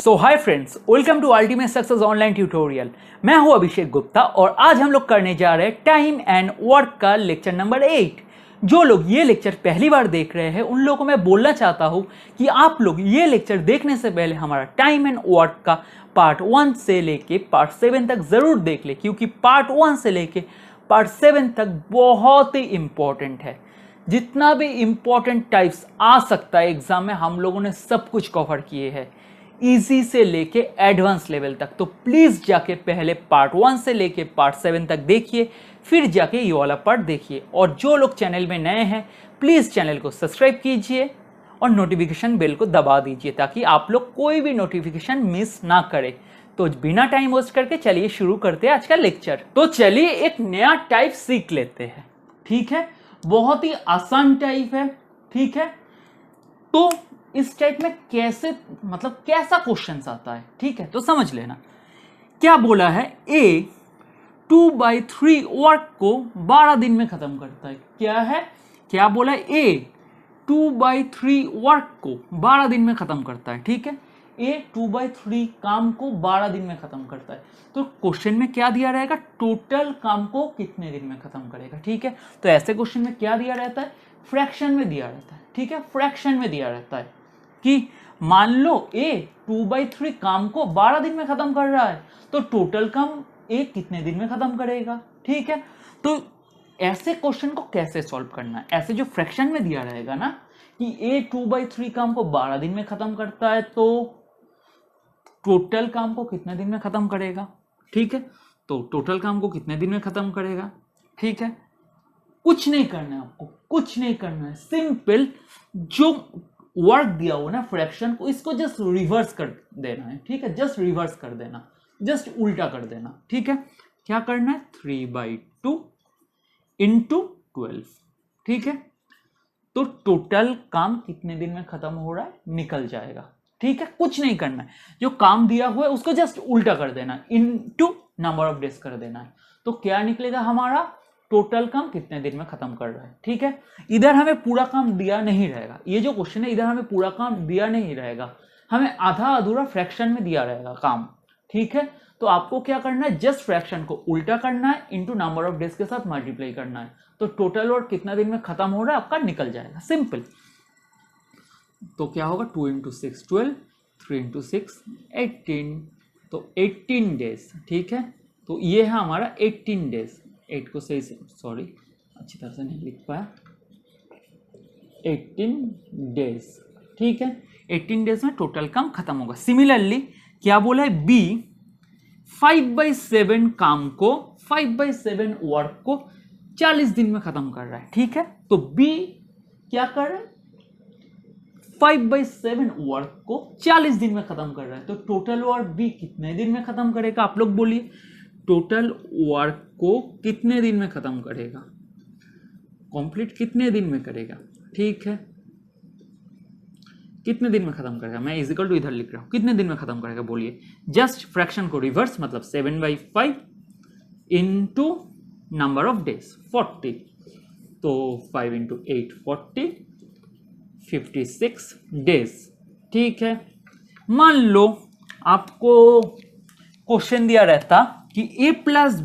So hi friends, welcome to ultimate success online tutorial. मैं हूं अभिषेक गुप्ता और आज हम लोग करने जा रहे हैं टाइम एंड वर्क का लेक्चर नंबर 8। जो लोग ये लेक्चर पहली बार देख रहे हैं उन लोगों को मैं बोलना चाहता हूं कि आप लोग ये लेक्चर देखने से पहले हमारा टाइम एंड वर्क का पार्ट 1 से लेके पार्ट 7 तक जरूर देख ले, क्योंकि पार्ट 1 से लेके पार्ट 7 तक बहुत ही इंपॉर्टेंट है। जितना भी इंपॉर्टेंट टाइप्स आ सकता है एग्जाम में हम लोगों ने सब कुछ कवर किए हैं, इजी से लेके एडवांस लेवल तक। तो प्लीज जाके पहले पार्ट 1 से लेके पार्ट 7 तक देखिए, फिर जाके ये वाला पार्ट देखिए। और जो लोग चैनल में नए हैं प्लीज चैनल को सब्सक्राइब कीजिए और नोटिफिकेशन बेल को दबा दीजिए ताकि आप लोग कोई भी नोटिफिकेशन मिस ना करें। तो बिना टाइम वेस्ट करके चलिए शुरू करते हैं आज का लेक्चर। तो चलिए एक नया टाइप सीख लेते हैं, ठीक है। बहुत ही आसान टाइप है, ठीक है। तो इस टाइप में कैसा क्वेश्चन आता है, ठीक है। तो समझ लेना क्या बोला है। ए 2/3 वर्क को 12 दिन में खत्म करता है। क्या है, क्या बोला है। ए 2/3 वर्क को 12 दिन में खत्म करता है, ठीक है। ए 2/3 काम को 12 दिन में खत्म करता है। तो क्वेश्चन में क्या दिया रहेगा, टोटल काम को कितने दिन में खत्म करेगा, ठीक है। तो ऐसे क्वेश्चन में क्या दिया रहता है, फ्रैक्शन में दिया रहता है, ठीक है। फ्रैक्शन में दिया रहता है कि मान लो ए 2/3 काम को 12 दिन में खत्म कर रहा है, तो टोटल काम ए कितने दिन में खत्म करेगा, ठीक है। तो ऐसे क्वेश्चन को कैसे सॉल्व करना है, ऐसे जो फ्रैक्शन में दिया रहेगा ना कि ए 2/3 काम को 12 दिन में खत्म करता है, तो टोटल काम को कितने दिन में खत्म करेगा, ठीक है। तो टोटल काम को कितने दिन में खत्म करेगा, ठीक है। कुछ नहीं करना है आपको, कुछ नहीं करना है। सिंपल जो वर्क दिया हो ना फ्रैक्शन को, इसको जस्ट रिवर्स कर देना है, ठीक है। जस्ट रिवर्स कर देना, जस्ट उल्टा कर देना, ठीक है। क्या करना है, 3/2 इंटू 12, ठीक है। तो टोटल काम कितने दिन में खत्म हो रहा है निकल जाएगा, ठीक है। कुछ नहीं करना है, जो काम दिया हुआ है उसको जस्ट उल्टा कर देना, इनटू नंबर ऑफ डेज कर देना है। तो क्या निकलेगा हमारा, टोटल काम कितने दिन में खत्म कर रहा है, ठीक है। इधर हमें पूरा काम दिया नहीं रहेगा, ये जो क्वेश्चन है इधर हमें पूरा काम दिया नहीं रहेगा, हमें आधा अधूरा फ्रैक्शन में दिया रहेगा काम, ठीक है। तो आपको क्या करना है, जस्ट फ्रैक्शन को उल्टा करना है, इनटू नंबर ऑफ डेज के साथ मल्टीप्लाई करना है। तो टोटल वर्क कितना दिन में खत्म हो रहा है आपका निकल जाएगा, सिंपल। तो क्या होगा, 2 × 6 12, 3 × 6 18, तो 18 डेज, ठीक है। तो ये है हमारा 18 डेज। 8 को सही से अच्छी तरह से नहीं लिख पाया, 18 डेज, ठीक है। 18 डेज में टोटल काम खत्म होगा। सिमिलरली क्या बोला है, बी 5/7 काम को, 5/7 वर्क को 40 दिन में खत्म कर रहा है, ठीक है। तो बी क्या कर रहा है, 5/7 वर्क को 40 दिन में खत्म कर रहा है। तो टोटल वर्क बी कितने दिन में खत्म करेगा, आप लोग बोलिए। टोटल वर्क को कितने दिन में खत्म करेगा, कंप्लीट कितने दिन में करेगा, ठीक है। कितने दिन में खत्म करेगा, मैं इजिकल टू इधर लिख रहा हूं, कितने दिन में खत्म करेगा बोलिए। जस्ट फ्रैक्शन को रिवर्स, मतलब 7/5 इंटू नंबर ऑफ डेज 40, तो 5 × 8 40, 56 डेज, ठीक है। मान लो आपको क्वेश्चन दिया रहता कि ए प्लस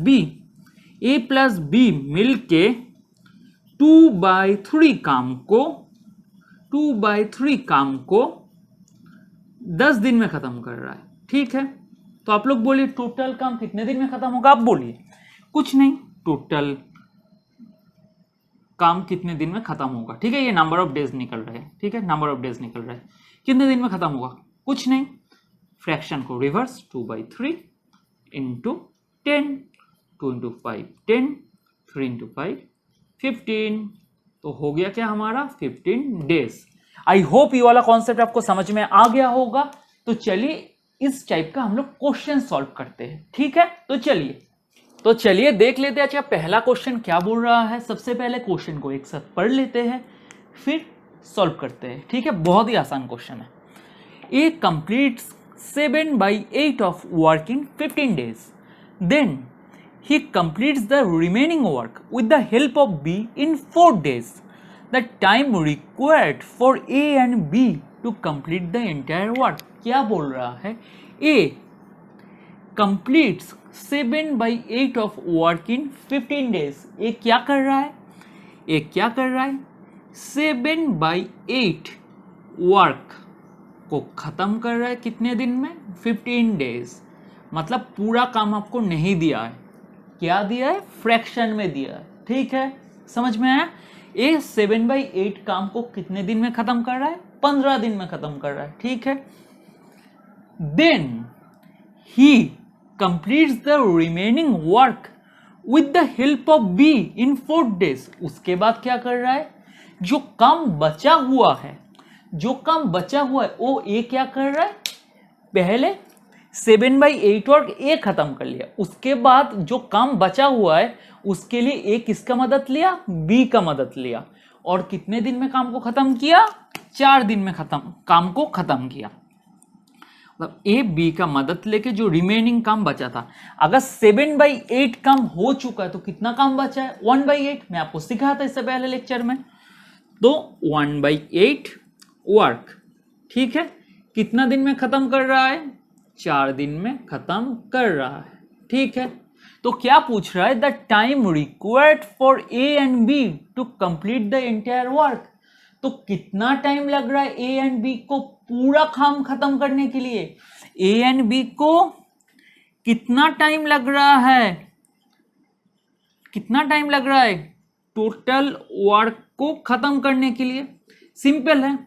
बी मिलके 2/3 काम को 10 दिन में खत्म कर रहा है, ठीक है। तो आप लोग बोलिए टोटल काम कितने दिन में खत्म होगा, आप बोलिए। कुछ नहीं, टोटल काम कितने दिन में खत्म होगा, ठीक है। ये नंबर ऑफ डेज निकल रहे हैं, ठीक है। नंबर ऑफ डेज निकल रहे हैं, कितने दिन में खत्म होगा, कुछ नहीं। फ्रैक्शन को रिवर्स, 2/3 इंटू 10, 2 × 5 10, 3 × 5 15, तो हो गया क्या हमारा 15 डेज। आई होप ये वाला कॉन्सेप्ट आपको समझ में आ गया होगा। तो चलिए इस टाइप का हम लोग क्वेश्चन सॉल्व करते हैं, ठीक है। तो चलिए देख लेते हैं। अच्छा, पहला क्वेश्चन क्या बोल रहा है। सबसे पहले क्वेश्चन को एक साथ पढ़ लेते हैं, फिर सॉल्व करते हैं, ठीक है। बहुत ही आसान क्वेश्चन है। A completes 7/8 of work in 15 days. Then he completes the remaining work with the help of B in 4 days. The time required for A and B to complete the entire work. क्या बोल रहा है, A completes 7/8 of work in 15 days. ये क्या कर रहा है, ये क्या कर रहा है, 7/8 वर्क को खत्म कर रहा है कितने दिन में, 15 डेज। मतलब पूरा काम आपको नहीं दिया है, क्या दिया है, फ्रैक्शन में दिया है। ठीक है, समझ में आया। ये 7/8 काम को कितने दिन में खत्म कर रहा है, 15 दिन में खत्म कर रहा है। ठीक है, then he completes the remaining work with the help of B in 4 days. उसके बाद क्या कर रहा है, जो काम बचा हुआ है, जो काम बचा हुआ है वो ए क्या कर रहा है, पहले 7/8 वर्क ए खत्म कर लिया, उसके बाद जो काम बचा हुआ है उसके लिए ए किसका मदद लिया, बी का मदद लिया, और कितने दिन में काम को खत्म किया, 4 दिन में काम को खत्म किया। मतलब ए बी का मदद लेके जो रिमेनिंग काम बचा था, अगर 7/8 काम हो चुका है तो कितना काम बचा है, 1/8। मैं आपको सिखाया था इससे पहले लेक्चर में, तो 1/8 वर्क। ठीक है, कितना दिन में खत्म कर रहा है, 4 दिन में खत्म कर रहा है। ठीक है, तो क्या पूछ रहा है, the time required for A and B to complete the entire work. तो कितना टाइम लग रहा है ए एंड बी को पूरा काम खत्म करने के लिए, ए एंड बी को कितना टाइम लग रहा है, कितना टाइम लग रहा है टोटल वर्क को खत्म करने के लिए। सिंपल है,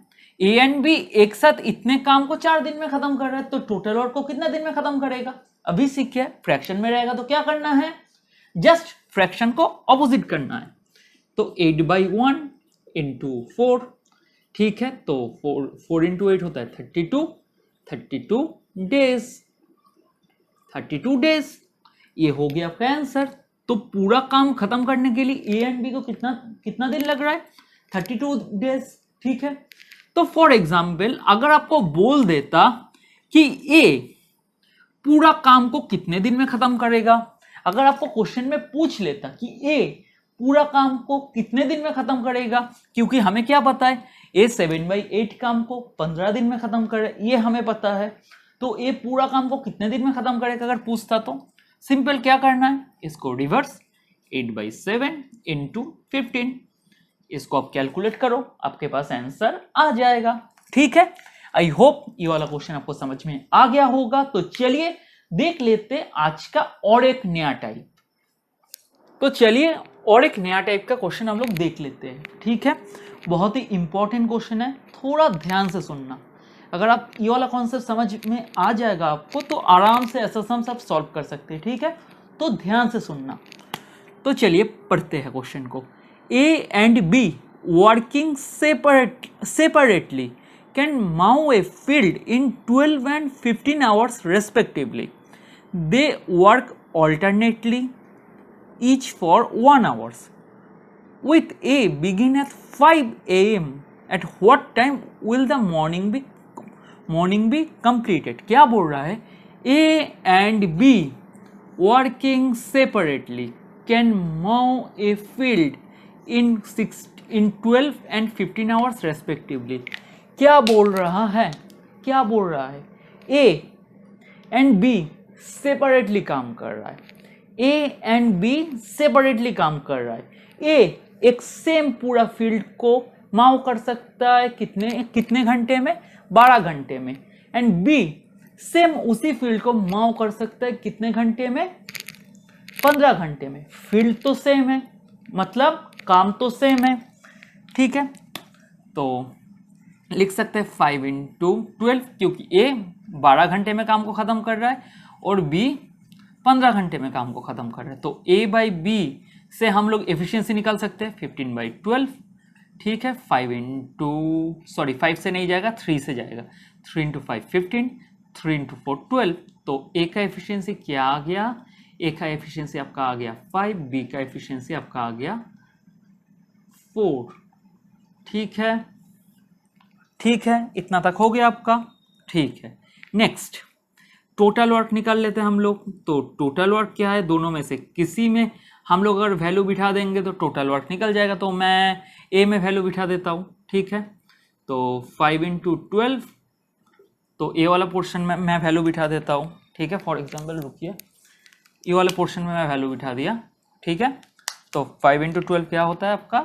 ए एंड बी एक साथ इतने काम को 4 दिन में खत्म कर रहा है, तो टोटल वर्क को कितना दिन में खत्म करेगा, अभी सीखे, फ्रैक्शन में रहेगा तो क्या करना है, जस्ट फ्रैक्शन को ऑपोजिट करना है। तो 8/1 इंटू 4। ठीक है, तो 4 इंटू 8 होता है 32 डेज, 32 डेज। ये हो गया आपका आंसर। तो पूरा काम खत्म करने के लिए ए एंड बी को कितना दिन लग रहा है, 32 डेज। ठीक है, तो फॉर एग्जाम्पल अगर आपको बोल देता कि ए पूरा काम को कितने दिन में खत्म करेगा, अगर आपको क्वेश्चन में पूछ लेता कि ए पूरा काम को कितने दिन में खत्म करेगा, क्योंकि हमें क्या पता है, ए 7/8 काम को 15 दिन में खत्म करे, ये हमें पता है। तो ए पूरा काम को कितने दिन में खत्म करेगा अगर पूछता, तो सिंपल क्या करना है, इसको रिवर्स 8/7 इंटू 15, इसको आप कैलकुलेट करो, आपके पास आंसर आ जाएगा। ठीक है, आई होप ये वाला क्वेश्चन आपको समझ में आ गया होगा। तो चलिए देख लेते आज का और एक नया टाइप। तो चलिए और एक नया टाइप का क्वेश्चन हम लोग देख लेते हैं। ठीक है, बहुत ही इंपॉर्टेंट क्वेश्चन है, थोड़ा ध्यान से सुनना। अगर आप ये वाला कॉन्सेप्ट समझ में आ जाएगा आपको, तो आराम से एसएसएम सब सॉल्व कर सकते हैं। ठीक है, तो ध्यान से सुनना। तो चलिए पढ़ते हैं क्वेश्चन को। A and B working separately can mow a field in 12 and 15 hours respectively. They work alternately, each for 1 hour. With A begin at 5 a.m. At what time will the morning be completed? क्या बोल रहा है, A and B working separately can mow a field in 12 and 15 hours respectively. क्या बोल रहा है, क्या बोल रहा है, A and B सेपरेटली काम कर रहा है, A and B सेपरेटली काम कर रहा है। A एक सेम पूरा फील्ड को माव कर सकता है कितने घंटे में, 12 घंटे में, एंड B सेम उसी फील्ड को माव कर सकता है कितने घंटे में, 15 घंटे में। फील्ड तो सेम है, मतलब काम तो सेम है। ठीक है, तो लिख सकते हैं 5 इंटू 12, क्योंकि ए 12 घंटे में काम को ख़त्म कर रहा है और बी 15 घंटे में काम को ख़त्म कर रहा है। तो ए बाई बी से हम लोग एफिशिएंसी निकाल सकते हैं 15/12। ठीक है, 5 से नहीं जाएगा, 3 से जाएगा, 3 इंटू 5 15, 3 इंटू 4 12। तो ए का एफिशिएंसी क्या आ गया, ए का एफिशिएंसी आपका आ गया 5, बी का एफिशिएंसी आपका आ गया 4। ठीक है, ठीक है, इतना तक हो गया आपका। ठीक है, नेक्स्ट टोटल वर्क निकाल लेते हैं हम लोग। तो टोटल वर्क क्या है, दोनों में से किसी में हम लोग अगर वैल्यू बिठा देंगे तो टोटल वर्क निकल जाएगा। तो मैं ए में वैल्यू बिठा देता हूँ। ठीक है, तो 5 इंटू 12, तो ए वाला पोर्शन में मैं वैल्यू बिठा देता हूँ, ठीक है। फॉर एग्जाम्पल रुकिए, ये वाले पोर्शन में मैं वैल्यू बिठा दिया, ठीक है। तो 5 इंटू 12 क्या होता है आपका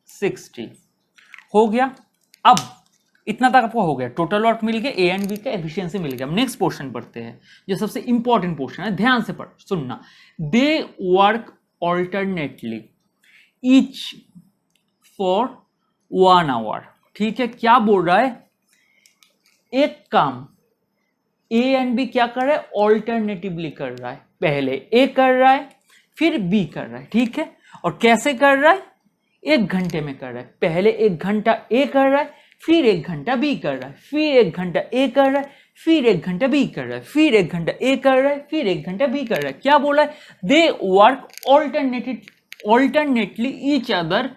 60 हो गया। अब इतना तक आपको हो गया, टोटल वर्क मिल गया, ए एंड बी का एफिशिएंसी मिल गया। नेक्स्ट पोर्शन पढ़ते हैं, जो सबसे इंपॉर्टेंट पोर्शन है, ध्यान से पढ़ सुनना। They work alternately each for 1 hour, ठीक है। क्या बोल रहा है, एक काम ए एंड बी क्या कर रहा है, ऑल्टरनेटिवली कर रहा है। पहले ए कर रहा है फिर बी कर रहा है, ठीक है। और कैसे कर रहा है, 1 घंटे में कर रहा है। पहले 1 घंटा ए कर रहा है, फिर 1 घंटा बी कर रहा है, फिर 1 घंटा ए कर रहा है, फिर 1 घंटा बी कर रहा है, फिर 1 घंटा ए कर रहा है, फिर 1 घंटा बी कर रहा है। क्या बोला है, they work alternately each other,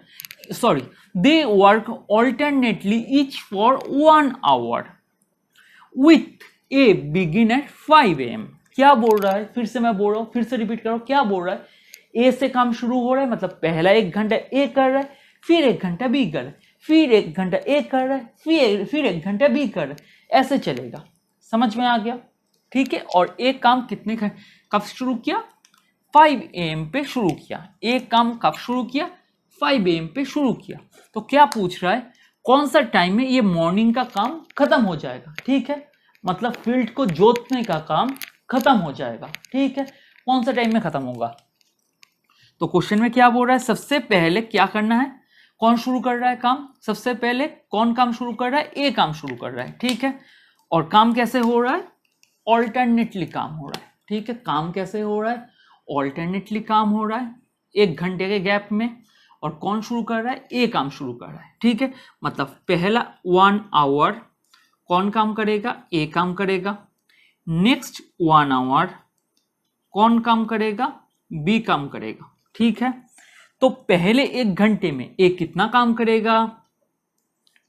sorry, they work alternately each for 1 hour with a begin at 5 AM। क्या बोल रहा है, फिर से मैं बोल रहा हूं, फिर से रिपीट कर रहा हूं। क्या बोल रहा है, ए से काम शुरू हो रहा है, मतलब पहला 1 घंटा ए कर रहा है, फिर 1 घंटा बी कर रहा है, फिर 1 घंटा ए कर रहा है, फिर 1 घंटा बी कर रहा है। ऐसे चलेगा, समझ में आ गया, ठीक है। और एक काम कितने कब शुरू किया, 5 AM पे शुरू किया। एक काम कब शुरू किया, 5 AM पे शुरू किया। तो क्या पूछ रहा है, कौन सा टाइम में ये मॉर्निंग का काम खत्म हो जाएगा, ठीक है। मतलब फील्ड को जोतने का काम खत्म हो जाएगा, ठीक है। कौन सा टाइम में खत्म होगा, तो क्वेश्चन में क्या बोल रहा है, सबसे पहले क्या करना है, कौन शुरू कर रहा है काम, सबसे पहले कौन काम शुरू कर रहा है, ए काम शुरू कर रहा है, ठीक है। और काम कैसे हो रहा है, ऑल्टरनेटली काम हो रहा है, ठीक है। काम कैसे हो रहा है, ऑल्टरनेटली काम हो रहा है 1 घंटे के गैप में। और कौन शुरू कर रहा है, ए काम शुरू कर रहा है, ठीक है। मतलब पहला 1 आवर कौन काम करेगा, ए काम करेगा। नेक्स्ट 1 आवर कौन काम करेगा, बी काम करेगा, ठीक है। तो पहले 1 घंटे में ए कितना काम करेगा,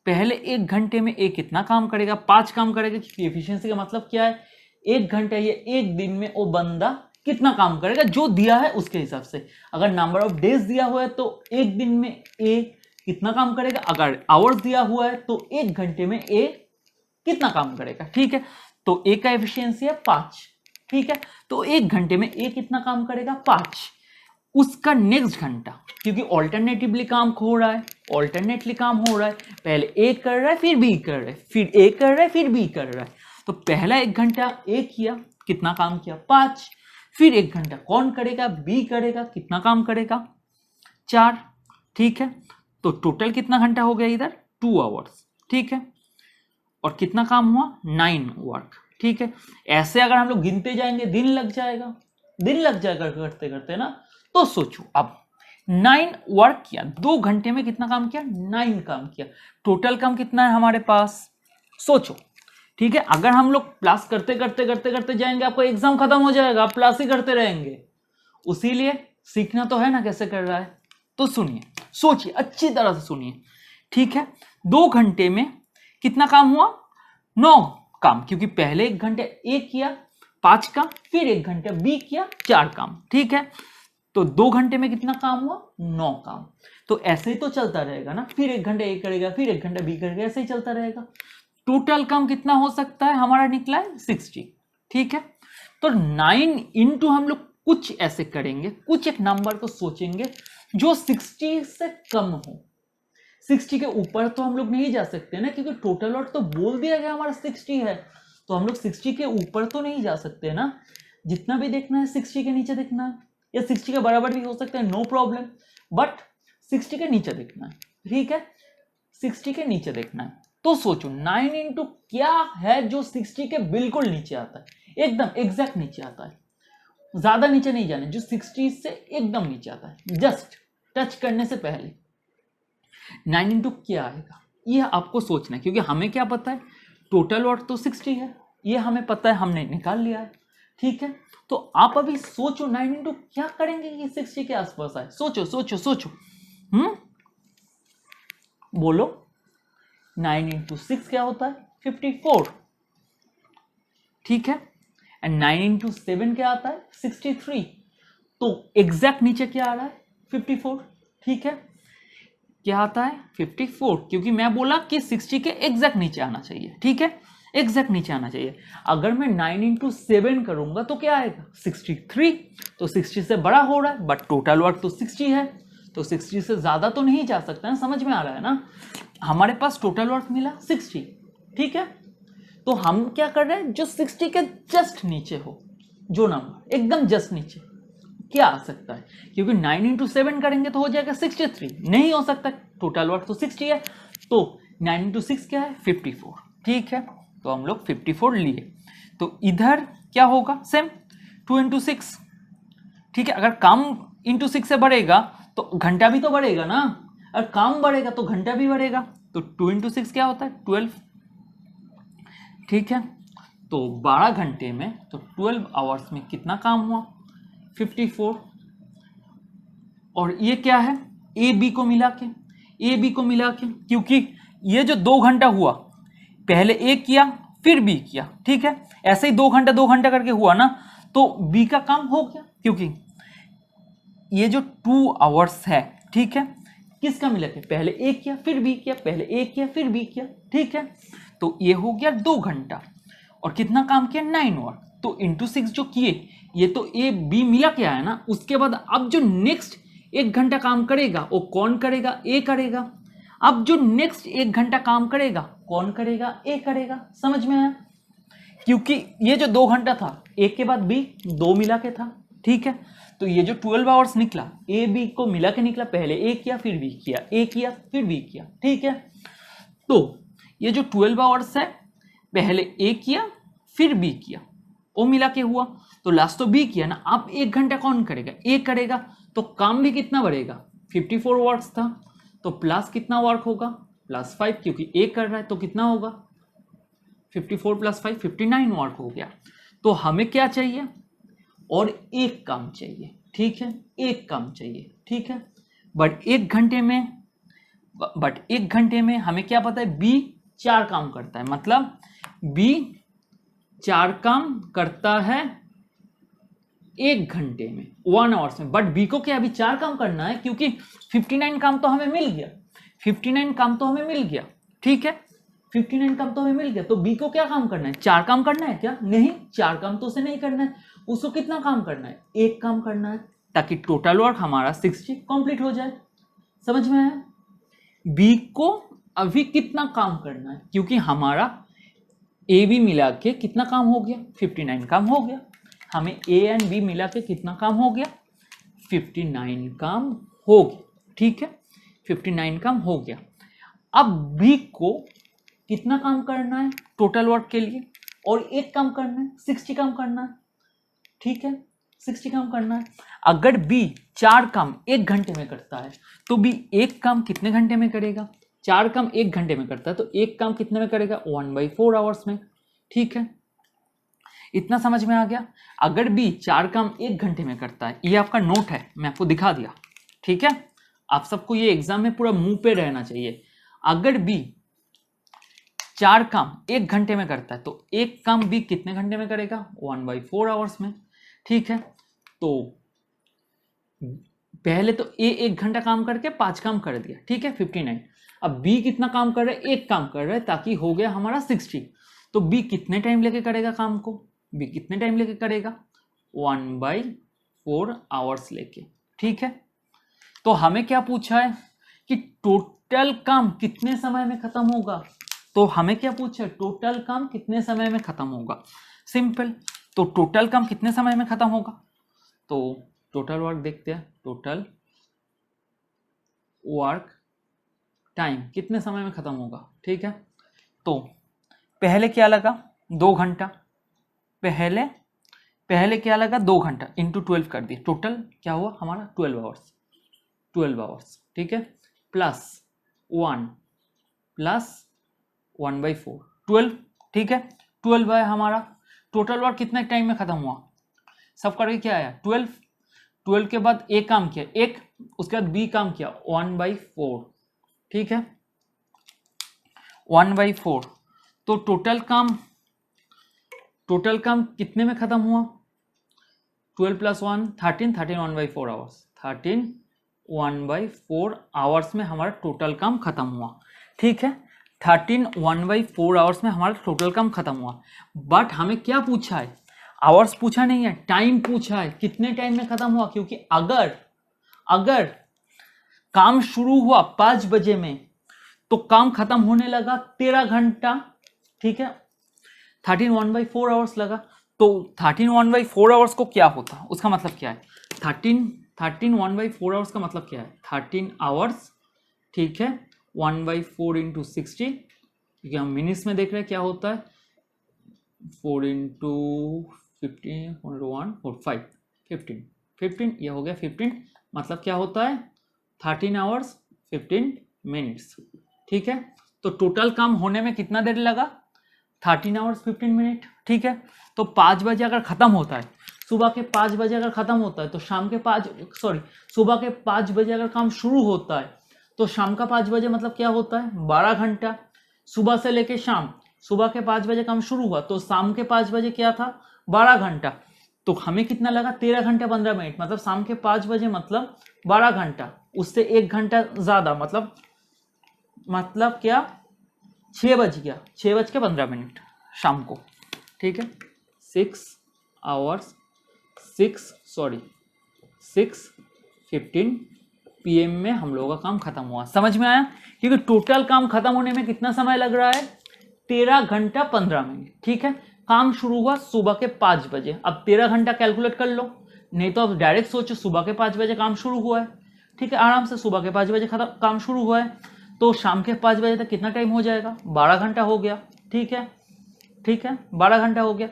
पहले 1 घंटे में ए कितना काम करेगा, 5 काम करेगा। क्योंकि एफिशिएंसी का मतलब क्या है, 1 घंटा या 1 दिन में वो बंदा कितना काम करेगा, जो दिया है उसके हिसाब से। अगर नंबर ऑफ डेज दिया हुआ है तो 1 दिन में ए कितना काम करेगा, अगर आवर्स दिया हुआ है तो 1 घंटे में ए कितना काम करेगा, ठीक है। तो ए का एफिशिएंसी है 5, ठीक है। तो 1 घंटे में ए कितना काम करेगा, 5। उसका नेक्स्ट घंटा, क्योंकि ऑल्टरनेटिवली काम हो रहा है, ऑल्टरनेटली काम हो रहा है, पहले ए कर रहा है फिर बी कर रहा है, फिर ए कर रहा है फिर बी कर रहा है। तो पहला 1 घंटा ए किया, कितना काम किया, 5। फिर 1 घंटा कौन करेगा, बी करेगा, कितना काम करेगा, 4, ठीक है। तो टोटल कितना घंटा हो गया इधर, 2 आवर्स, ठीक है। और कितना काम हुआ, 9 वर्क, ठीक है। ऐसे अगर हम लोग गिनते जाएंगे दिन लग जाएगा, दिन लग जाएगा करते करते ना। तो सोचो, अब 9 वर्क किया, 2 घंटे में कितना काम किया, 9 काम किया। टोटल काम कितना है हमारे पास, सोचो, ठीक है। अगर हम लोग प्लस करते करते करते करते जाएंगे, आपका एग्जाम खत्म हो जाएगा, आप प्लस ही करते रहेंगे। उसीलिए सीखना तो है ना कैसे कर रहा है। तो सुनिए, सोचिए, अच्छी तरह से सुनिए, ठीक है। 2 घंटे में कितना काम हुआ, 9 काम, क्योंकि पहले 1 घंटे ए किया 5 काम, फिर 1 घंटे बी किया 4 काम, ठीक है। तो 2 घंटे में कितना काम हुआ, 9 काम। तो ऐसे ही तो चलता रहेगा ना, फिर 1 घंटा ए करेगा, फिर 1 घंटा बी करेगा, ऐसे ही चलता रहेगा। टोटल काम कितना हो सकता है हमारा, निकला है 60, ठीक है। तो 9 इंटू हम लोग कुछ ऐसे करेंगे, कुछ एक नंबर को सोचेंगे जो 60 से कम हो। 60 के ऊपर तो हम लोग नहीं जा सकते ना, क्योंकि टोटल वर्क तो बोल दिया गया हमारा 60 है। तो हम लोग 60 के ऊपर तो नहीं जा सकते ना, जितना भी देखना है 60 के नीचे देखना है, या 60 के बराबर भी हो सकता है, नो प्रॉब्लम, बट 60 के नीचे देखना है, ठीक है। 60 के नीचे देखना है। तो सोचो 9 इंटू क्या है जो 60 के बिल्कुल नीचे आता है, एकदम एग्जैक्ट नीचे आता है, ज्यादा नीचे नहीं जाने, जो 60 से एकदम नीचे आता है, जस्ट टच करने से पहले 9 इंटू क्या आएगा, ये आपको सोचना है। क्योंकि हमें क्या पता है, टोटल वर्क तो 60 है, ये हमें पता है, हमने निकाल लिया है, ठीक है। तो आप अभी सोचो 9 इंटू क्या करेंगे कि 60 के आसपास आए, सोचो सोचो सोचो, बोलो। 9 इंटू 6 क्या होता है, 54, ठीक है। एंड 9 इंटू 7 क्या आता है, 63। तो एग्जैक्ट नीचे क्या आ रहा है, 54, ठीक है। क्या आता है 54, क्योंकि मैं बोला कि 60 के एग्जैक्ट नीचे आना चाहिए, ठीक है, एग्जैक्ट नीचे आना चाहिए। अगर मैं 9 इंटू 7 करूंगा तो क्या आएगा 63, तो 60 से बड़ा हो रहा है, बट टोटल वर्क तो 60 है, तो 60 से ज़्यादा तो नहीं जा सकता है, समझ में आ रहा है ना। हमारे पास टोटल वर्क मिला 60, ठीक है, तो हम क्या कर रहे हैं, जो 60 के जस्ट नीचे हो, जो नंबर एकदम जस्ट नीचे, क्या आ सकता है, क्योंकि 9 इंटू 7 करेंगे तो हो जाएगा 63, नहीं हो सकता, टोटल वर्क तो 60 है, तो 9 इंटू 6 क्या है 54, ठीक है, तो हम लोग 54 लिए। तो इधर क्या होगा, सेम 2 इंटू 6, ठीक है, अगर काम इंटू 6 से बढ़ेगा तो घंटा भी तो बढ़ेगा ना, अगर काम बढ़ेगा तो घंटा भी बढ़ेगा, तो 2 इंटू 6 क्या होता है 12, ठीक है, तो 12 घंटे में, तो 12 आवर्स में कितना काम हुआ 54, और ये क्या है ए बी को मिला के, क्योंकि ये जो 2 घंटा हुआ, पहले ए किया फिर बी किया, ठीक है, ऐसे ही 2 घंटा करके हुआ ना, तो बी का काम हो गया, क्योंकि ये जो 2 आवर्स है, ठीक है, किसका मिला के, पहले ए किया फिर बी किया, पहले ए किया फिर बी किया, ठीक है, तो ये हो गया 2 घंटा, और कितना काम किया 9 आवर, तो इंटू 6 जो किए, ये तो ए बी मिला के आया ना, उसके बाद अब जो नेक्स्ट 1 घंटा काम करेगा वो कौन करेगा, ए करेगा, अब जो नेक्स्ट 1 घंटा काम करेगा कौन करेगा, ए करेगा, समझ में आया, क्योंकि ये जो 2 घंटा था ए के बाद बी 2 मिला के था, ठीक है, तो ये जो 12 आवर्स निकला ए बी को मिला के निकला, पहले ए किया फिर बी किया, ए किया फिर बी किया, ठीक है, तो ये जो 12 आवर्स है, पहले ए किया फिर बी किया, वो मिला के हुआ, तो लास्ट तो बी किया ना, अब 1 घंटा कौन करेगा, ए करेगा, तो काम भी कितना बढ़ेगा 54 वर्क्स था, तो प्लस कितना वर्क होगा +5, क्योंकि ए कर रहा है, तो कितना होगा 54 + 5 59 वर्क हो गया। तो हमें क्या चाहिए, और एक काम चाहिए, ठीक है, एक काम चाहिए, ठीक है, बट एक घंटे में हमें क्या पता है, बी 4 काम करता है, मतलब बी 4 काम करता है 1 घंटे में 1 आवर्स में, बट बी को क्या अभी 4 काम करना है, क्योंकि 59 काम तो हमें मिल गया, 59 काम तो हमें मिल गया, ठीक है, 59 काम तो हमें मिल गया, तो बी को क्या काम करना है, 4 काम करना है क्या, नहीं, 4 काम तो उसे नहीं करना है, उसको कितना काम करना है, 1 काम करना है, ताकि टोटल वर्क हमारा 60 कंप्लीट हो जाए, समझ में आया। बी को अभी कितना काम करना है, क्योंकि हमारा ए बी मिला के कितना काम हो गया 59 काम हो गया, हमें ए एंड बी मिला के कितना काम हो गया 59 काम हो गया, ठीक है, 59 काम हो गया। अब बी को कितना काम करना है टोटल वर्क के लिए, और एक काम करना है 60 काम करना है, ठीक है, 60 काम करना है। अगर बी 4 काम 1 घंटे में करता है, तो बी एक काम कितने घंटे में करेगा, 4 काम 1 घंटे में करता है, तो एक काम कितने में करेगा 1/4 आवर्स में, ठीक है, इतना समझ में आ गया। अगर बी 4 काम 1 घंटे में करता है, ये आपका नोट है, मैं आपको दिखा दिया, ठीक है, आप सबको ये एग्जाम में पूरा मुंह पे रहना चाहिए। अगर बी 4 काम 1 घंटे में करता है, तो एक काम बी कितने घंटे में करेगा 1/4 आवर्स में, ठीक है, तो पहले तो ए 1 घंटा काम करके 5 काम कर दिया, ठीक है 59। अब बी कितना काम कर रहा है, एक काम कर रहा है, ताकि हो गया हमारा 60। तो बी कितने टाइम लेके करेगा काम को, बी कितने टाइम लेके करेगा 1/4 आवर्स लेके, ठीक है। तो हमें क्या पूछा है कि टोटल काम कितने समय में खत्म होगा, तो हमें क्या पूछा है टोटल काम कितने समय में खत्म होगा, सिंपल, तो टोटल काम कितने समय में खत्म होगा, तो टोटल वर्क देखते हैं, टोटल वर्क टाइम कितने समय में खत्म होगा, ठीक है। तो पहले क्या लगा 2 घंटा, पहले क्या लगा 2 घंटा इंटू 12 कर दिए, टोटल क्या हुआ हमारा 12 आवर्स, ठीक है, प्लस 1/4 12, ठीक है, 12 है हमारा टोटल वर्क कितने टाइम में खत्म हुआ, सब करके क्या आया 12 के बाद ए काम किया 1, उसके बाद बी काम किया 1/4, ठीक है, 1/4, तो टोटल काम कितने में खत्म हुआ 12 + 1 13 1/4 आवर्स, 13 1/4 आवर्स में हमारा टोटल काम खत्म हुआ। ठीक है, 13 1/4 आवर्स में हमारा टोटल काम खत्म हुआ। बट हमें क्या पूछा है? आवर्स पूछा नहीं है, टाइम पूछा है, कितने टाइम में खत्म हुआ। क्योंकि अगर काम शुरू हुआ 5 बजे में तो काम खत्म होने लगा 13 घंटा। ठीक है, 13 1/4 आवर्स लगा, तो 13 1/4 आवर्स को क्या होता है, उसका मतलब क्या है? 13 1/4 आवर्स का मतलब क्या है? 13 आवर्स। ठीक है, 1/4 इंटू 60, क्योंकि हम मिनट्स में देख रहे हैं क्या होता है। 4 इंटू 15 1 4 5 15 ये हो गया 15, मतलब क्या होता है? 13 आवर्स 15 मिनट्स। ठीक है, तो टोटल काम होने में कितना देर लगा? 13 आवर्स 15 मिनट। ठीक है, तो 5 बजे अगर खत्म होता है, सुबह के 5 बजे अगर खत्म होता है तो सुबह के 5 बजे अगर काम शुरू होता है तो शाम का 5 बजे मतलब क्या होता है? 12 घंटा। सुबह से लेके शाम, सुबह के 5 बजे काम शुरू हुआ तो शाम के 5 बजे क्या था? 12 घंटा। तो हमें कितना लगा? 13 घंटे 15 मिनट, मतलब शाम के 5 बजे मतलब 12 घंटा, उससे 1 घंटा ज्यादा, मतलब क्या? 6 बज गया, 6:15 शाम को। ठीक है, 6:15 PM में हम लोगों का काम खत्म हुआ। समझ में आया? क्योंकि टोटल काम खत्म होने में कितना समय लग रहा है? 13 घंटा 15 मिनट। ठीक है, काम शुरू हुआ सुबह के 5 बजे। अब 13 घंटा कैलकुलेट कर लो, नहीं तो अब डायरेक्ट सोचो सुबह के 5 बजे काम शुरू हुआ है। ठीक है, आराम से सुबह के 5 बजे काम शुरू हुआ है तो शाम के 5 बजे तक कितना टाइम हो जाएगा? 12 घंटा हो गया। ठीक है, 12 घंटा हो गया,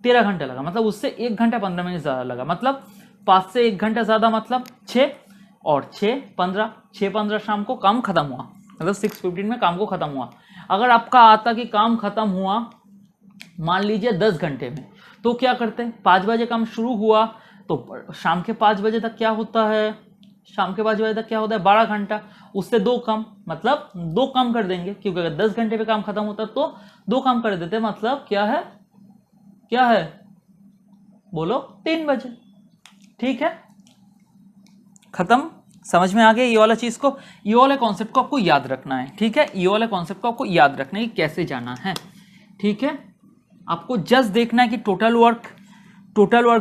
13 घंटा लगा, मतलब उससे 1 घंटा 15 मिनट ज़्यादा लगा, मतलब 5 से 1 घंटा ज़्यादा, मतलब 6 और 6:15 शाम को काम खत्म हुआ, मतलब 6:15 में काम को खत्म हुआ। अगर आपका आता कि काम खत्म हुआ मान लीजिए 10 घंटे में, तो क्या करते हैं? 5 बजे काम शुरू हुआ तो शाम के 5 बजे तक क्या होता है? 12 घंटा, उससे 2 कम, मतलब 2 कम कर देंगे, क्योंकि अगर 10 घंटे पे काम खत्म होता है तो 2 कम कर देते, मतलब क्या है? बोलो, 3 बजे। ठीक है, खत्म। समझ में आ गया ये वाला चीज को? ये वाले कॉन्सेप्ट को आपको याद रखना है। ठीक है, ये वाले कॉन्सेप्ट को आपको याद रखना है कि कैसे जाना है। ठीक है, आपको जस्ट देखना है कि टोटल वर्क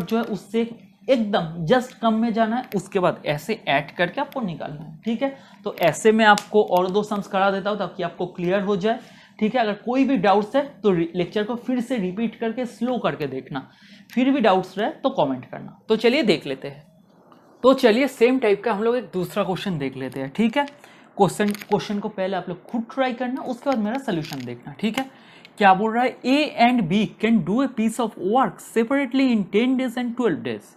जो है उससे एकदम जस्ट कम में जाना है, उसके बाद ऐसे ऐड करके आपको निकालना है। ठीक है, तो ऐसे में आपको और 2 सम्स करा देता हूं ताकि आपको क्लियर हो जाए। ठीक है, अगर कोई भी डाउट्स है तो लेक्चर को फिर से रिपीट करके स्लो करके देखना, फिर भी डाउट्स रहे तो कमेंट करना। तो चलिए देख लेते हैं। तो चलिए सेम टाइप का हम लोग एक दूसरा क्वेश्चन देख लेते हैं। ठीक है, क्वेश्चन को पहले आप लोग खुद ट्राई करना, उसके बाद मेरा सोल्यूशन देखना। ठीक है, क्या बोल रहा है? A and B can do a piece of work separately in 10 days and 12 days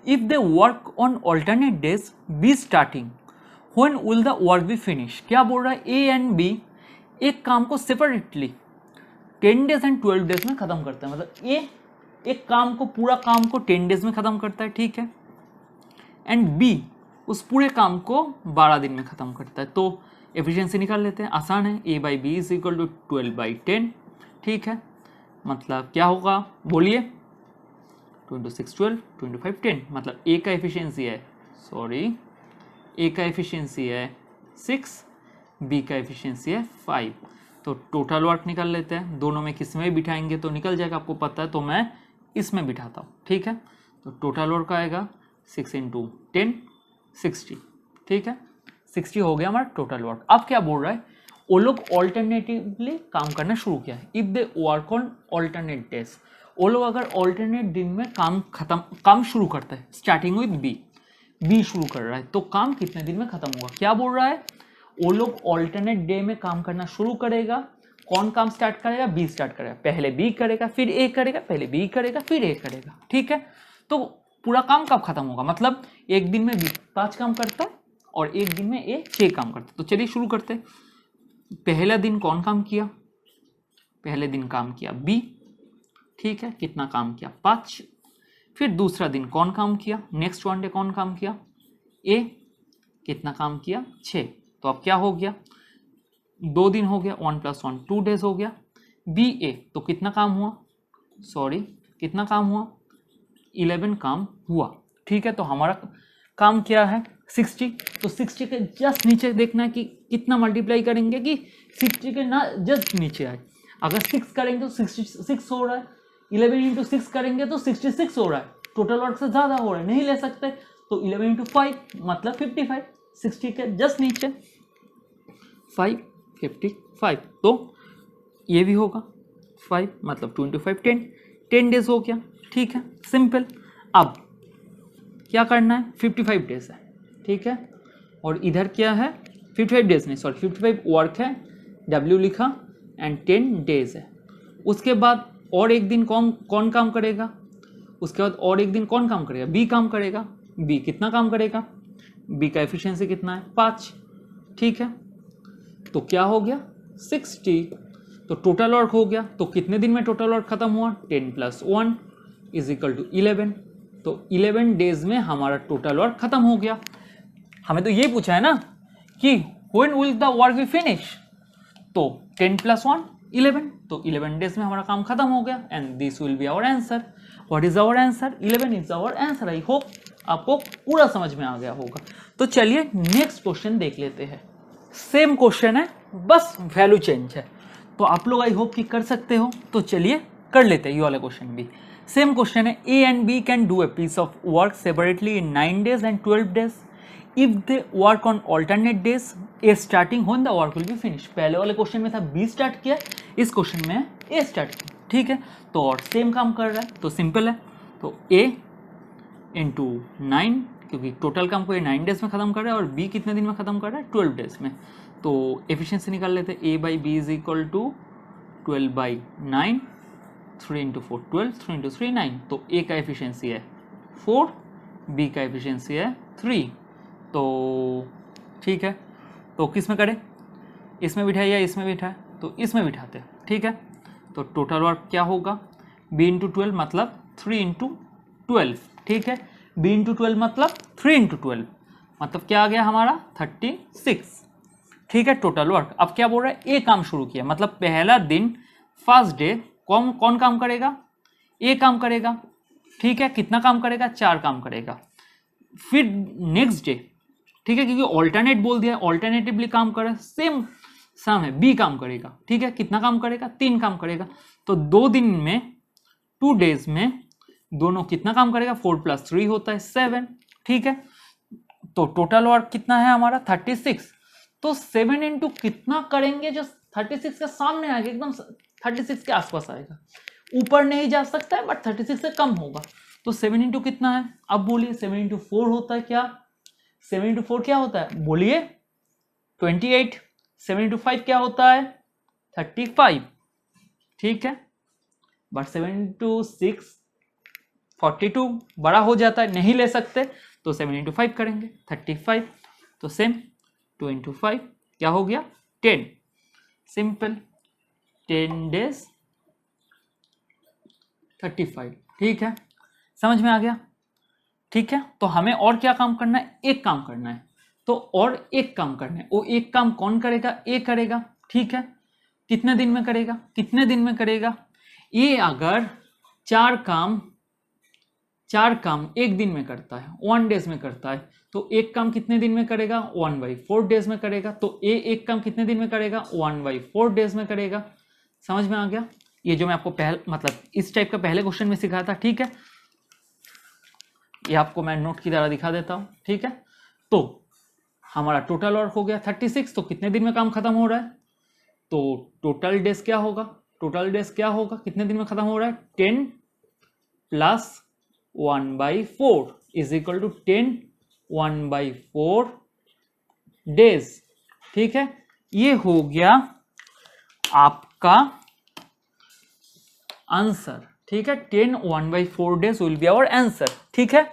if they work on alternate days, B starting, when will the work be finished? क्या बोल रहा है? ए एंड बी एक काम को separately 10 days and 12 days में खत्म करता है, मतलब ए एक काम को, पूरा काम को 10 days में खत्म करता है। ठीक है, एंड बी उस पूरे काम को 12 दिन में खत्म करता है। तो एफिशिएंसी निकाल लेते हैं, आसान है। A by B is equal to 12/10। ठीक है, मतलब क्या होगा? बोलिए। 2 × 6 12, 2 × 5 10, मतलब ए का एफिशिएंसी है 6, बी का एफिशिएंसी है 5। तो टोटल वर्क निकाल लेते हैं, दोनों में किस में बिठाएंगे तो निकल जाएगा, आपको पता है, तो मैं इसमें बिठाता हूँ। ठीक है, तो टोटल वर्क आएगा 6 × 10 60। ठीक है, 60 हो गया हमारा टोटल वर्क। अब क्या बोल रहा है? वो लोग ऑल्टरनेटिवली काम करना शुरू किया है। If they work on alternate days, वो लोग अगर ऑल्टरनेट दिन में काम शुरू करते हैं, स्टार्टिंग विद बी शुरू कर रहा है, तो काम कितने दिन में खत्म होगा? क्या बोल रहा है? वो लोग ऑल्टरनेट डे में काम करना शुरू करेगा। कौन काम स्टार्ट करेगा? बी स्टार्ट करेगा। पहले बी करेगा, फिर ए करेगा, पहले बी करेगा, फिर ए करेगा। ठीक है, तो पूरा काम कब खत्म होगा? मतलब एक दिन में बी 5 काम करता है और एक दिन में ए 6 काम करता है। तो चलिए शुरू करते हैं। पहला दिन कौन काम किया? पहले दिन काम किया बी। ठीक है, कितना काम किया? 5। फिर दूसरा दिन कौन काम किया? नेक्स्ट वन डे कौन काम किया? ए। कितना काम किया? 6। तो अब क्या हो गया? 2 दिन हो गया, 1 + 1 2 days हो गया। बी ए तो कितना काम हुआ? कितना काम हुआ? 11 काम हुआ। ठीक है, तो हमारा काम क्या है? 60, तो 60 के जस्ट नीचे देखना है कि कितना मल्टीप्लाई करेंगे कि 60 के ना जस्ट नीचे आए। अगर 6 करेंगे तो 66 हो रहा है, 11 इंटू 6 करेंगे तो 66 हो रहा है, टोटल वर्क से ज़्यादा हो रहा है, नहीं ले सकते, तो 11 इंटू 5 मतलब 55, 60 के जस्ट नीचे 5 55, तो ये भी होगा 5 मतलब 2 इंटू 5 10 डेज हो गया। ठीक है, सिंपल। अब क्या करना है, 55 डेज है, ठीक है, और इधर क्या है 55 डेज नहीं सॉरी 55 वर्क है, W लिखा एंड 10 डेज है। उसके बाद और एक दिन कौन काम करेगा, उसके बाद और एक दिन कौन काम करेगा, B काम करेगा। B कितना काम करेगा, B का एफिशिएंसी कितना है 5, ठीक है, तो क्या हो गया 60, तो टोटल वर्क हो गया। तो कितने दिन में टोटल वर्क खत्म हुआ, 10 + 1 = 11, तो 11 डेज में हमारा टोटल वर्क खत्म हो गया। हमें तो ये पूछा है ना कि when will the work be finish, तो 10 + 1 11, तो 11 डेज में हमारा काम खत्म हो गया and this will be our answer. What is our answer, 11 is our answer. I hope आपको पूरा समझ में आ गया होगा। तो चलिए नेक्स्ट क्वेश्चन देख लेते हैं। सेम क्वेश्चन है, बस वैल्यू चेंज है, तो आप लोग आई होप कि कर सकते हो। तो चलिए कर लेते हैं ये वाला क्वेश्चन भी। सेम क्वेश्चन है, A and B can do a piece of work separately in 9 days and 12 days if they work on alternate days, A starting when the work will be finished। पहले वाले question में था B start किया, इस question में A start किया, ठीक है, तो और सेम काम कर रहा है, तो सिंपल है, तो A इंटू 9, क्योंकि टोटल काम को ये 9 डेज में खत्म कर रहा है और B कितने दिन में खत्म कर रहा है 12 डेज में, तो एफिशिएंसी निकाल लेते हैं। A/B = 12/9, 3 इंटू 4 12, 3 इंटू 3 9, तो A का एफिशिएंसी है 4, B का एफिशिएंसी है 3, तो ठीक है, तो किस में करें, इसमें बिठाए या इसमें बिठाए, तो इसमें बिठाते हैं, ठीक है, तो टोटल वर्क क्या होगा, B × 12 मतलब 3 × 12, ठीक है, B × 12 मतलब 3 × 12 मतलब क्या आ गया हमारा 36, ठीक है, टोटल वर्क। अब क्या बोल रहा है, A काम शुरू किया, मतलब पहला दिन फर्स्ट डे कौन काम करेगा, A काम करेगा, ठीक है, कितना काम करेगा 4 काम करेगा। फिर नेक्स्ट डे, ठीक है, क्योंकि ऑल्टरनेट बोल दिया, ऑल्टरनेटिवली काम करे, सेम सम है, B काम करेगा, ठीक है, कितना काम करेगा 3 काम करेगा, तो 2 दिन में 2 डेज में दोनों कितना काम करेगा, 4 + 3 होता है 7, ठीक है, तो टोटल वर्क कितना है हमारा 36, तो 7 इंटू कितना करेंगे जो 36 के सामने आएगा, एकदम 36 के आसपास आएगा, ऊपर नहीं जा सकता है बट 36 से कम होगा, तो 7 इंटू कितना है, अब बोलिए 7 इंटू 4 होता है क्या, 7 इंटू 4 क्या होता है बोलिए 28, 7 इंटू 5 क्या होता है 35, ठीक है, बट 7 इंटू 6 42 बड़ा हो जाता है, नहीं ले सकते, तो 7 इंटू 5 करेंगे 35, तो सेम 2 इंटू 5 क्या हो गया 10, सिंपल 10 डेज 35, ठीक है, समझ में आ गया, ठीक है। तो हमें और क्या काम करना है, एक काम करना है, तो और एक काम करना है, वो एक काम कौन करेगा, ए करेगा, ठीक है, कितने दिन में करेगा, कितने दिन में करेगा, ये अगर चार काम एक दिन में करता है 1 डेज में करता है, तो एक काम कितने दिन में करेगा 1/4 डेज में करेगा, तो ए एक काम कितने दिन में करेगा 1/4 डेज में करेगा, समझ में आ गया। ये जो मैं आपको मतलब इस टाइप का पहले क्वेश्चन में सिखाया था, ठीक है, ये आपको मैं नोट की तरह दिखा देता हूं, ठीक है। तो हमारा टोटल वर्क हो गया 36, तो कितने दिन में काम खत्म हो रहा है, तो टोटल डेज क्या होगा, टोटल डेज क्या होगा, कितने दिन में खत्म हो रहा है 10 + 1/4 = 10 1/4 डेज, ठीक है, ये हो गया आपका आंसर, ठीक है, 10 1/4 days will be our answer, ठीक है।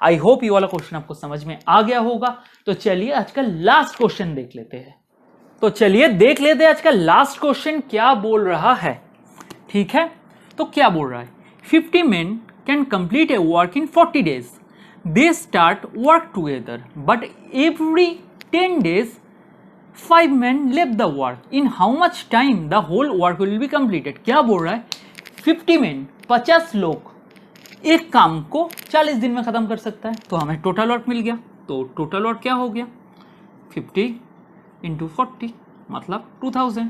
आई होप ये वाला क्वेश्चन आपको समझ में आ गया होगा। तो चलिए आज का लास्ट क्वेश्चन देख लेते हैं। तो चलिए देख लेते हैं आज का लास्ट क्वेश्चन क्या बोल रहा है, ठीक है। तो क्या बोल रहा है, 50 men can complete a work in 40 days. They start work together, but every 10 days 5 men left the work. In how much time the whole work will be completed? क्या बोल रहा है, 50 men 50 लोग एक काम को 40 दिन में खत्म कर सकता है, तो हमें टोटल वर्क मिल गया, तो टोटल वर्क क्या हो गया 50 इंटू 40 मतलब 2000।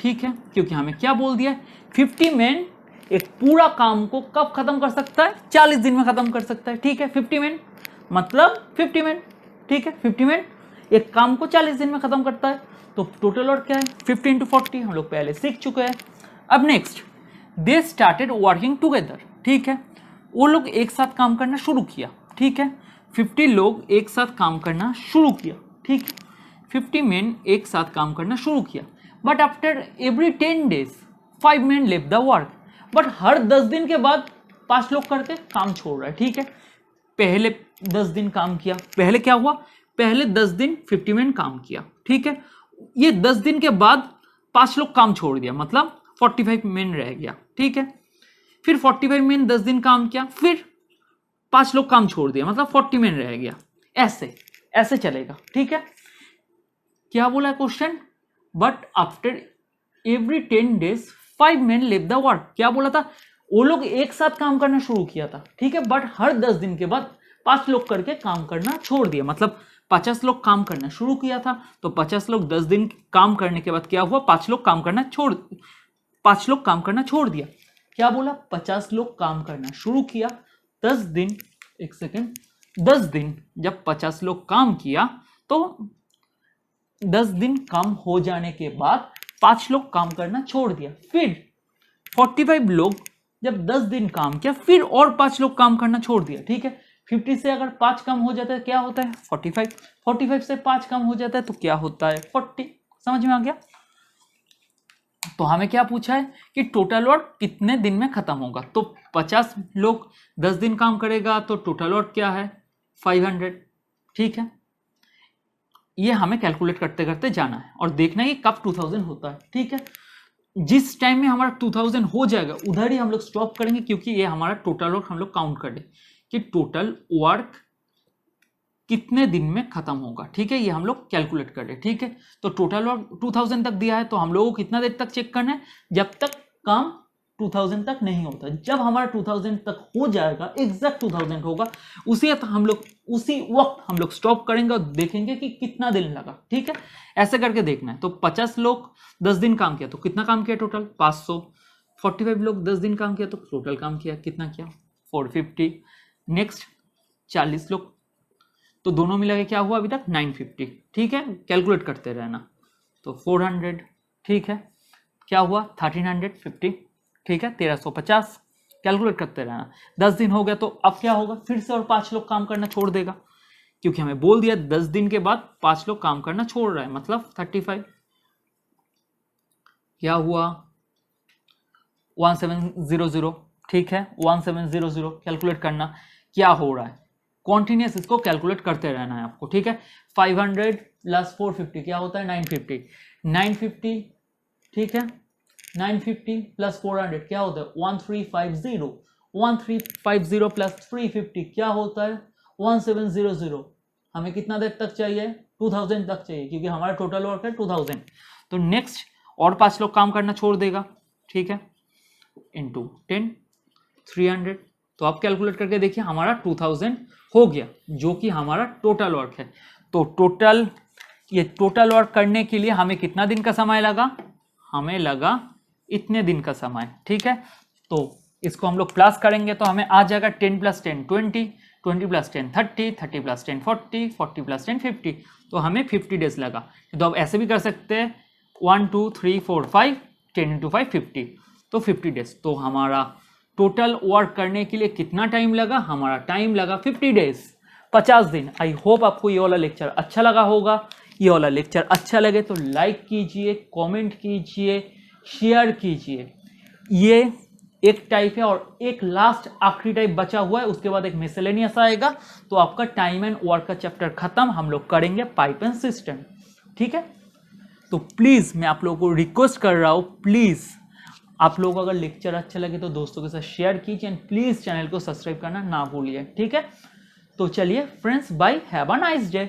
ठीक है, क्योंकि हमें क्या बोल दिया 50 मैन एक पूरा काम को कब खत्म कर सकता है 40 दिन में खत्म कर सकता है। ठीक है, 50 मैन मतलब 50 मैन। ठीक है, 50 मैन एक काम को 40 दिन में खत्म करता है। तो टोटल वर्क क्या है 50 इंटू 40 हम लोग पहले सीख चुके हैं। अब next they started working together. ठीक है, वो लोग एक साथ काम करना शुरू किया। ठीक है, 50 लोग एक साथ काम करना शुरू किया। ठीक है, 50 मैन एक साथ काम करना शुरू किया। But after every 10 days 5 man लेव द वर्क। बट हर 10 दिन के बाद 5 लोग करके काम छोड़ रहा है। ठीक है, पहले 10 दिन काम किया, पहले क्या हुआ पहले 10 दिन 50 मैन काम किया। ठीक है, ये 10 दिन के बाद 5 लोग काम छोड़ दिया मतलब 45 मैन रह गया। ठीक है, फिर 45 मैन 10 दिन काम किया, फिर 5 लोग काम छोड़ दिया मतलब 40 मैन रह गया। ऐसे ऐसे चलेगा। ठीक है, क्या बोला question but after every 10 days 5 man लेव द वर्क। क्या बोला था वो लोग एक साथ काम करना शुरू किया था। ठीक है, बट हर 10 दिन के बाद 5 लोग करके काम करना छोड़ दिया मतलब 50 लोग काम करना शुरू किया था तो 50 लोग 10 दिन काम करने के बाद क्या हुआ 5 लोग काम करना छोड़ दिया। क्या बोला 50 लोग काम करना शुरू किया 10 दिन 10 दिन जब 50 लोग काम किया तो 10 दिन कम हो जाने के बाद 5 लोग काम करना छोड़ दिया। फिर 45 लोग जब 10 दिन काम किया फिर और 5 लोग काम करना छोड़ दिया। ठीक है, 50 से अगर 5 कम हो जाता है क्या होता है 45, 45 से 5 कम हो जाता है तो क्या होता है 40। समझ में आ गया। तो हमें क्या पूछा है कि टोटल वर्क कितने दिन में खत्म होगा। तो 50 लोग 10 दिन काम करेगा तो टोटल वर्क क्या है 500। ठीक है, ये हमें कैलकुलेट करते करते जाना है और देखना है कि कब 2000 होता है। ठीक है, जिस टाइम में हमारा 2000 हो जाएगा उधर ही हम लोग स्टॉप करेंगे क्योंकि ये हमारा टोटल वर्क हम लोग काउंट कर ले कि टोटल वर्क कितने दिन में खत्म होगा। ठीक है, ये हम लोग कैलकुलेट कर रहे। ठीक है, तो टोटल वर्क 2000 तक दिया है तो हम लोगों को कितना देर तक चेक करना है जब तक काम 2000 तक नहीं होता। जब हमारा 2000 तक हो जाएगा एग्जैक्ट 2000 होगा उसी वक्त हम लोग स्टॉप करेंगे और देखेंगे कि कितना दिन लगा। ठीक है, ऐसे करके देखना है। तो 50 लोग 10 दिन काम किया तो कितना काम किया टोटल 500। 45 लोग 10 दिन काम किया तो टोटल काम किया कितना किया 450। नेक्स्ट 40 लोग तो दोनों मिला के क्या हुआ अभी तक 950। ठीक है, कैलकुलेट करते रहना। तो 400 ठीक है, क्या हुआ 1350। ठीक है, 1350 कैलकुलेट करते रहना। 10 दिन हो गया तो अब क्या होगा फिर से और 5 लोग काम करना छोड़ देगा क्योंकि हमें बोल दिया 10 दिन के बाद 5 लोग काम करना छोड़ रहा है मतलब 35। क्या हुआ 1700। ठीक है, 1700 कैलकुलेट करना क्या हो रहा है कॉन्टिन्यूस इसको कैलकुलेट करते रहना है आपको। ठीक है, 500 प्लस 450 क्या होता है 950। 950 ठीक है, 950 प्लस 400 क्या होता है 1350। 1350 प्लस 350 क्या होता है 1700। हमें कितना देर तक चाहिए 2000 तक चाहिए क्योंकि हमारा टोटल वर्क है 2000। तो नेक्स्ट और 5 लोग काम करना छोड़ देगा। ठीक है, इंटू 10 300। तो आप कैलकुलेट करके देखिए हमारा 2000 हो गया जो कि हमारा टोटल वर्क है। तो टोटल वर्क करने के लिए हमें कितना दिन का समय लगा हमें लगा इतने दिन का समय। ठीक है, तो इसको हम लोग प्लस करेंगे तो हमें आ जाएगा 10 प्लस 10 20, 20 प्लस 10 30, 30 प्लस 10 40, 40 प्लस 10 50। तो हमें 50 डेज लगा। तो अब ऐसे भी कर सकते हैं 1 2 3 4 5 10 इंटू 5 50 तो 50 डेज। तो हमारा टोटल वर्क करने के लिए कितना टाइम लगा हमारा टाइम लगा 50 डेज 50 दिन। आई होप आपको ये वाला लेक्चर अच्छा लगा होगा। ये वाला लेक्चर अच्छा लगे तो लाइक कीजिए, कमेंट कीजिए, शेयर कीजिए। ये एक टाइप है और एक लास्ट आखिरी टाइप बचा हुआ है, उसके बाद एक मिसलेनियस आएगा तो आपका टाइम एंड वर्क का चैप्टर खत्म। हम लोग करेंगे पाइप एंड सिस्टम। ठीक है, तो प्लीज़ मैं आप लोगों को रिक्वेस्ट कर रहा हूँ, प्लीज़ आप लोग अगर लेक्चर अच्छा लगे तो दोस्तों के साथ शेयर कीजिए एंड प्लीज़ चैनल को सब्सक्राइब करना ना भूलिए। ठीक है, तो चलिए friends, bye, have a nice day.